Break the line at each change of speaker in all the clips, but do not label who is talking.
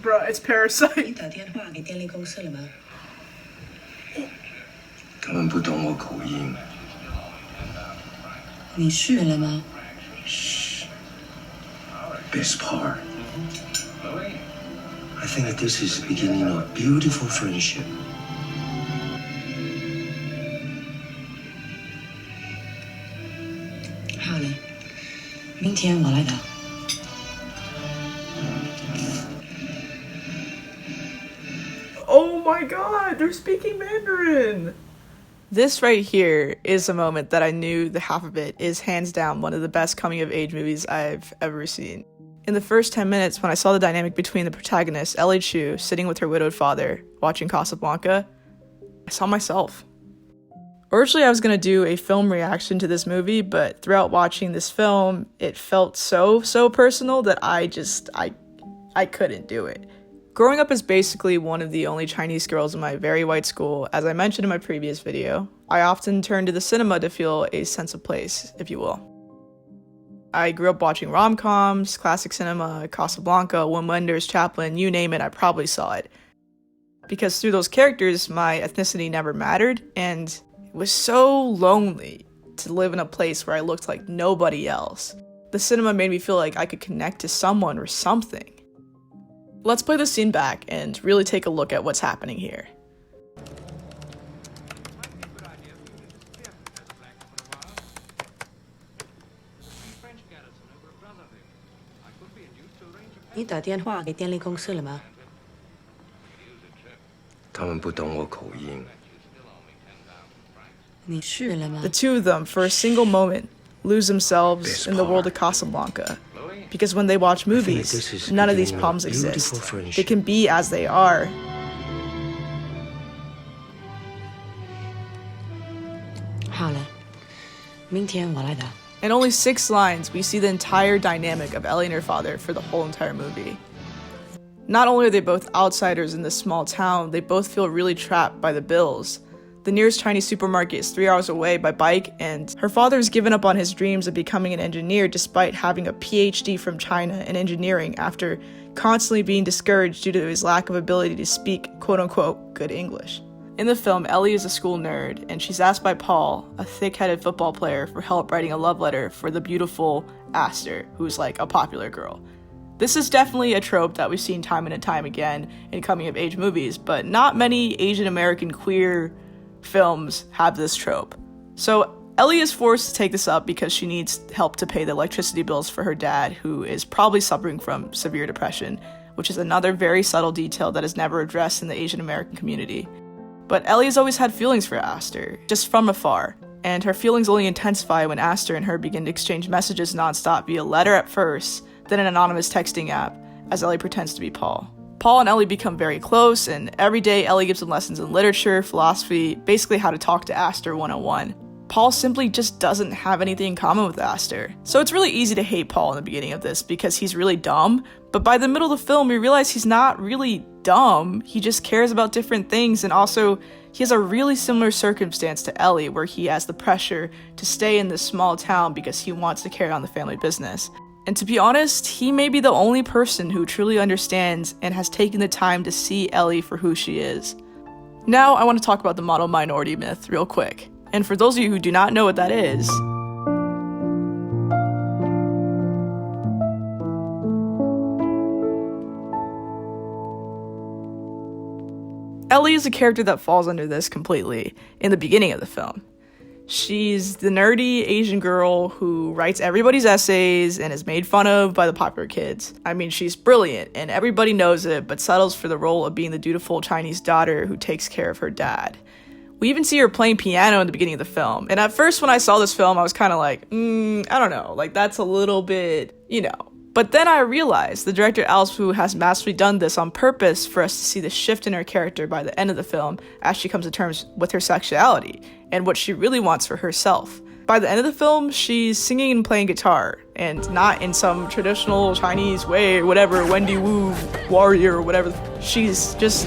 Bruh, it's Parasite.
打电话给电力公司了吗？
他们不懂我口音。
你去了吗？
Best part. I think that this is the beginning of a beautiful friendship.
好了，明天我来打。
Oh my god, they're speaking Mandarin! This right here is a moment that I knew the half of it is hands down one of the best coming-of-age movies I've ever seen. In the first 10 minutes, when I saw the dynamic between the protagonist, Ellie Chu, sitting with her widowed father, watching Casablanca, I saw myself. Originally, I was going to do a film reaction to this movie, but throughout watching this film, it felt so personal that I couldn't do it. Growing up as basically one of the only Chinese girls in my very white school, as I mentioned in my previous video, I often turned to the cinema to feel a sense of place, if you will. I grew up watching rom-coms, classic cinema, Casablanca, Wim Wenders, Chaplin, you name it, I probably saw it. Because through those characters, my ethnicity never mattered, and it was so lonely to live in a place where I looked like nobody else. The cinema made me feel like I could connect to someone or something. Let's play the scene back and really take a look at what's happening here.
You 打电话给电力公司了吗？
他们不懂我口音。
你去了吗？
The two of them, for a single moment, lose themselves in the world of Casablanca. Because when they watch movies, none of these problems exist. They can be as they are.
好了，明天我来打。
In only 6 lines, we see the entire dynamic of Ellie and her father for the whole entire movie. Not only are they both outsiders in this small town, they both feel really trapped by the bills. The nearest Chinese supermarket is 3 hours away by bike, and her father has given up on his dreams of becoming an engineer despite having a PhD from China in engineering after constantly being discouraged due to his lack of ability to speak quote-unquote good English. In the film, Ellie is a school nerd, and she's asked by Paul, a thick-headed football player, for help writing a love letter for the beautiful Aster, who's like a popular girl. This is definitely a trope that we've seen time and time again in coming-of-age movies, but not many Asian American queer films have this trope. So Ellie is forced to take this up because she needs help to pay the electricity bills for her dad, who is probably suffering from severe depression, which is another very subtle detail that is never addressed in the Asian American community. But Ellie has always had feelings for Aster, just from afar, and her feelings only intensify when Aster and her begin to exchange messages nonstop via letter at first, then an anonymous texting app, as Ellie pretends to be Paul. Paul and Ellie become very close, and every day Ellie gives him lessons in literature, philosophy, basically how to talk to Aster 101. Paul simply just doesn't have anything in common with Aster. So it's really easy to hate Paul in the beginning of this because he's really dumb, but by the middle of the film we realize he's not really dumb, he just cares about different things, and also he has a really similar circumstance to Ellie where he has the pressure to stay in this small town because he wants to carry on the family business. And to be honest, he may be the only person who truly understands and has taken the time to see Ellie for who she is. Now I want to talk about the model minority myth real quick. And for those of you who do not know what that is, Ellie is a character that falls under this completely in the beginning of the film. She's the nerdy Asian girl who writes everybody's essays and is made fun of by the popular kids. I mean, she's brilliant and everybody knows it, but settles for the role of being the dutiful Chinese daughter who takes care of her dad. We even see her playing piano in the beginning of the film. And at first when I saw this film, I was kind of like, I don't know, like that's a little bit, you know. But then I realized the director Alice Wu has masterfully done this on purpose for us to see the shift in her character by the end of the film as she comes to terms with her sexuality and what she really wants for herself. By the end of the film, she's singing and playing guitar, and not in some traditional Chinese way or whatever, Wendy Wu warrior or whatever. She's just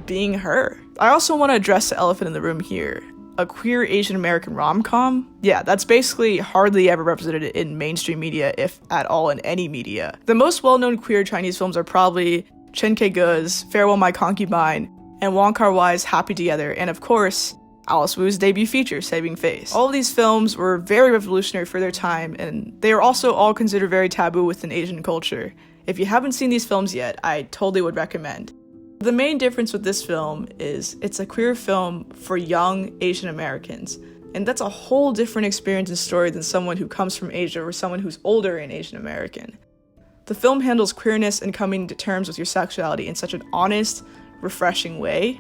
being her. I also want to address the elephant in the room here. A queer Asian American rom-com? Yeah, that's basically hardly ever represented in mainstream media, if at all in any media. The most well-known queer Chinese films are probably Chen Ke-ge's Farewell My Concubine, and Wong Kar-wai's Happy Together, and of course, Alice Wu's debut feature, Saving Face. All of these films were very revolutionary for their time, and they are also all considered very taboo within Asian culture. If you haven't seen these films yet, I totally would recommend. The main difference with this film is it's a queer film for young Asian Americans, and that's a whole different experience and story than someone who comes from Asia or someone who's older and Asian American. The film handles queerness and coming to terms with your sexuality in such an honest, refreshing way.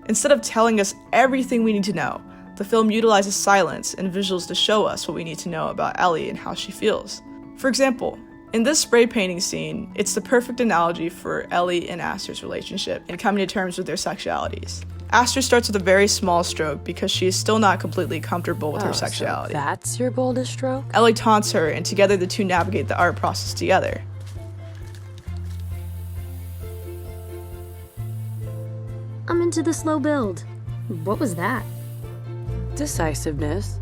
Instead of telling us everything we need to know, the film utilizes silence and visuals to show us what we need to know about Ellie and how she feels. For example, in this spray painting scene, it's the perfect analogy for Ellie and Aster's relationship and coming to terms with their sexualities. Aster starts with a very small stroke because she is still not completely comfortable with her sexuality.
So that's your boldest stroke?
Ellie taunts her, and together the two navigate the art process together.
I'm into the slow build. What was that?
Decisiveness.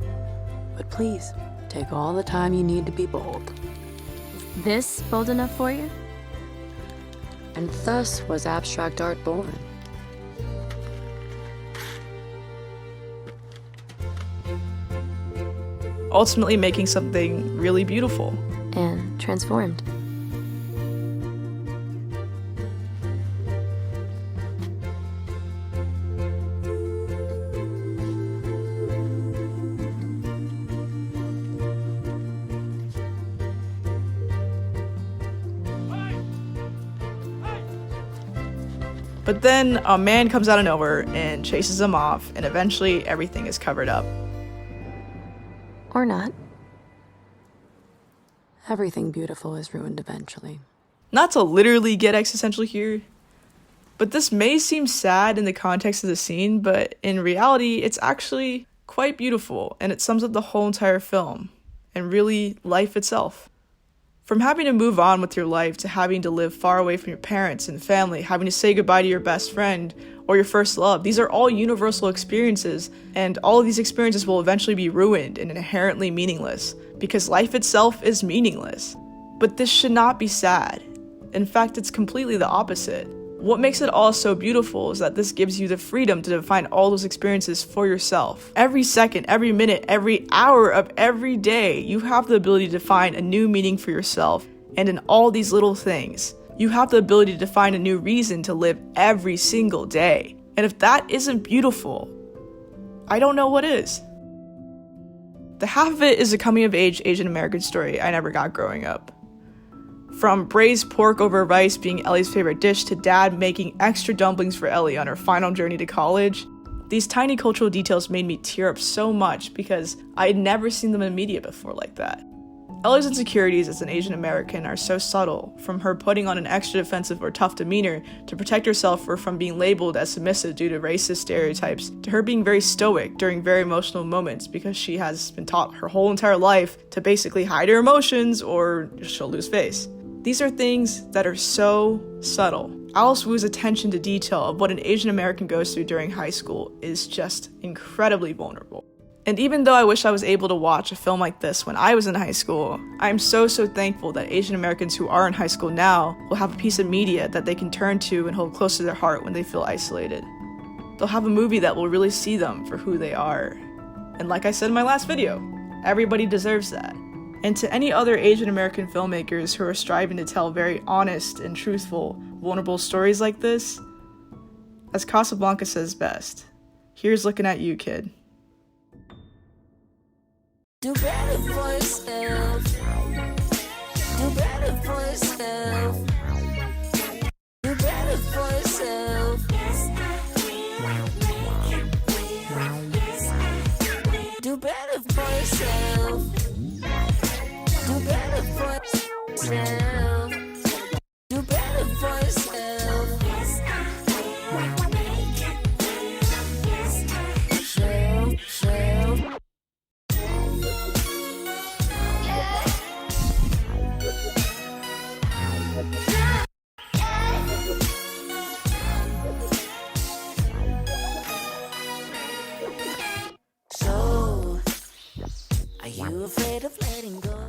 But please, take all the time you need to be bold.
This bold enough for you?
And thus was abstract art born.
Ultimately making something really beautiful.
And transformed.
But then a man comes out of nowhere and chases him off, and eventually everything is covered up.
Or not.
Everything beautiful is ruined eventually.
Not to literally get existential here, but this may seem sad in the context of the scene, but in reality, it's actually quite beautiful, and it sums up the whole entire film, and really life itself. From having to move on with your life to having to live far away from your parents and family, having to say goodbye to your best friend or your first love, these are all universal experiences, and all of these experiences will eventually be ruined and inherently meaningless, because life itself is meaningless. But this should not be sad. In fact, it's completely the opposite. What makes it all so beautiful is that this gives you the freedom to define all those experiences for yourself. Every second, every minute, every hour of every day, you have the ability to find a new meaning for yourself. And in all these little things, you have the ability to find a new reason to live every single day. And if that isn't beautiful, I don't know what is. The half of it is a coming-of-age Asian American story I never got growing up. From braised pork over rice being Ellie's favorite dish to dad making extra dumplings for Ellie on her final journey to college, these tiny cultural details made me tear up so much because I had never seen them in media before like that. Ellie's insecurities as an Asian American are so subtle, from her putting on an extra defensive or tough demeanor to protect herself or from being labeled as submissive due to racist stereotypes, to her being very stoic during very emotional moments because she has been taught her whole entire life to basically hide her emotions or she'll lose face. These are things that are so subtle. Alice Wu's attention to detail of what an Asian American goes through during high school is just incredibly vulnerable. And even though I wish I was able to watch a film like this when I was in high school, I'm so thankful that Asian Americans who are in high school now will have a piece of media that they can turn to and hold close to their heart when they feel isolated. They'll have a movie that will really see them for who they are. And like I said in my last video, everybody deserves that. And to any other Asian American filmmakers who are striving to tell very honest and truthful, vulnerable stories like this, as Casablanca says best, here's looking at you, kid.
Do better for yourself. Do better for yourself. Do better for yourself. Do better for yourself. Do better for yourself. Do better for yourself. So, are you afraid of letting go?